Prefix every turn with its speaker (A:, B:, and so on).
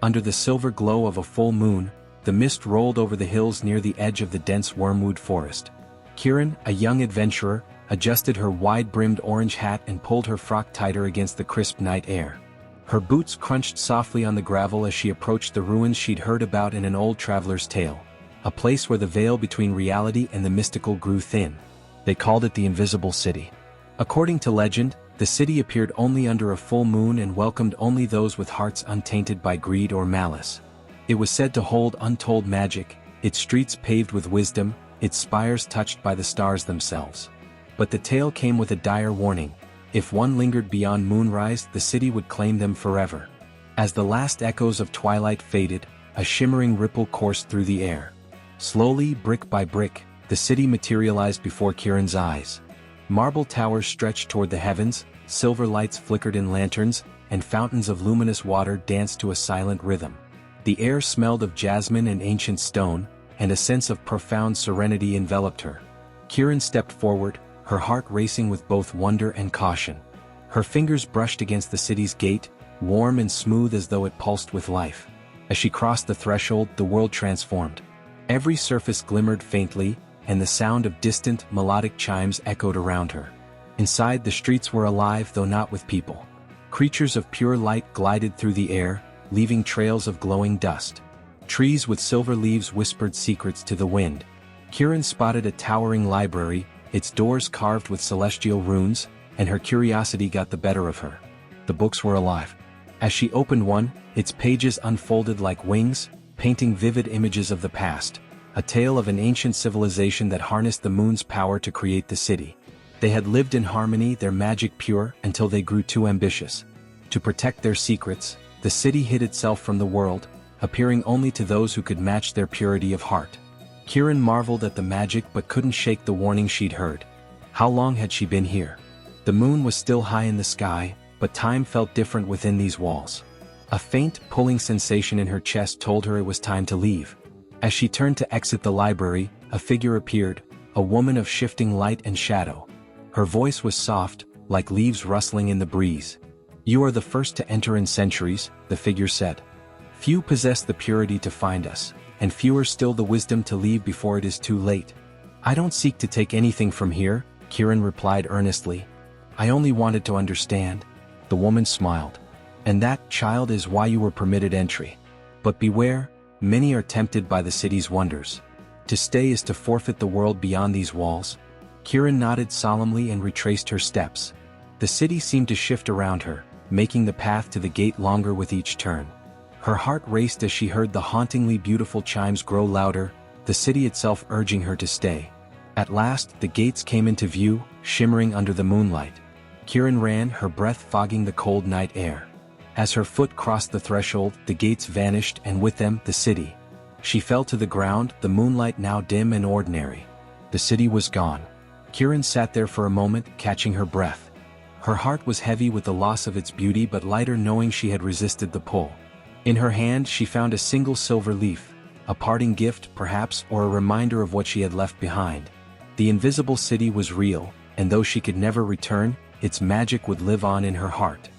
A: Under the silver glow of a full moon, the mist rolled over the hills near the edge of the dense wormwood forest. Kieran, a young adventurer, adjusted her wide-brimmed orange hat and pulled her frock tighter against the crisp night air. Her boots crunched softly on the gravel as she approached the ruins she'd heard about in an old traveler's tale, a place where the veil between reality and the mystical grew thin. They called it the Invisible City. According to legend, the city appeared only under a full moon and welcomed only those with hearts untainted by greed or malice. It was said to hold untold magic, its streets paved with wisdom, its spires touched by the stars themselves. But the tale came with a dire warning. If one lingered beyond moonrise, the city would claim them forever. As the last echoes of twilight faded, a shimmering ripple coursed through the air. Slowly, brick by brick, the city materialized before Kieran's eyes. Marble towers stretched toward the heavens, silver lights flickered in lanterns, and fountains of luminous water danced to a silent rhythm. The air smelled of jasmine and ancient stone, and a sense of profound serenity enveloped her. Kieran stepped forward, her heart racing with both wonder and caution. Her fingers brushed against the city's gate, warm and smooth as though it pulsed with life. As she crossed the threshold, the world transformed. Every surface glimmered faintly, and the sound of distant, melodic chimes echoed around her. Inside, the streets were alive, though not with people. Creatures of pure light glided through the air, leaving trails of glowing dust. Trees with silver leaves whispered secrets to the wind. Kieran spotted a towering library, its doors carved with celestial runes, and her curiosity got the better of her. The books were alive. As she opened one, its pages unfolded like wings, painting vivid images of the past, a tale of an ancient civilization that harnessed the moon's power to create the city. They had lived in harmony, their magic pure, until they grew too ambitious. To protect their secrets, the city hid itself from the world, appearing only to those who could match their purity of heart. Kieran marveled at the magic but couldn't shake the warning she'd heard. How long had she been here? The moon was still high in the sky, but time felt different within these walls. A faint, pulling sensation in her chest told her it was time to leave. As she turned to exit the library, a figure appeared, a woman of shifting light and shadow. Her voice was soft, like leaves rustling in the breeze. "You are the first to enter in centuries," the figure said. "Few possess the purity to find us, and fewer still the wisdom to leave before it is too late." "I don't seek to take anything from here," Kieran replied earnestly. "I only wanted to understand." The woman smiled. "And that, child, is why you were permitted entry. But beware, many are tempted by the city's wonders. To stay is to forfeit the world beyond these walls." Kieran nodded solemnly and retraced her steps. The city seemed to shift around her, making the path to the gate longer with each turn. Her heart raced as she heard the hauntingly beautiful chimes grow louder, the city itself urging her to stay. At last, the gates came into view, shimmering under the moonlight. Kieran ran, her breath fogging the cold night air. As her foot crossed the threshold, the gates vanished, and with them, the city. She fell to the ground, the moonlight now dim and ordinary. The city was gone. Kieran sat there for a moment, catching her breath. Her heart was heavy with the loss of its beauty but lighter knowing she had resisted the pull. In her hand she found a single silver leaf, a parting gift perhaps, or a reminder of what she had left behind. The invisible city was real, and though she could never return, its magic would live on in her heart.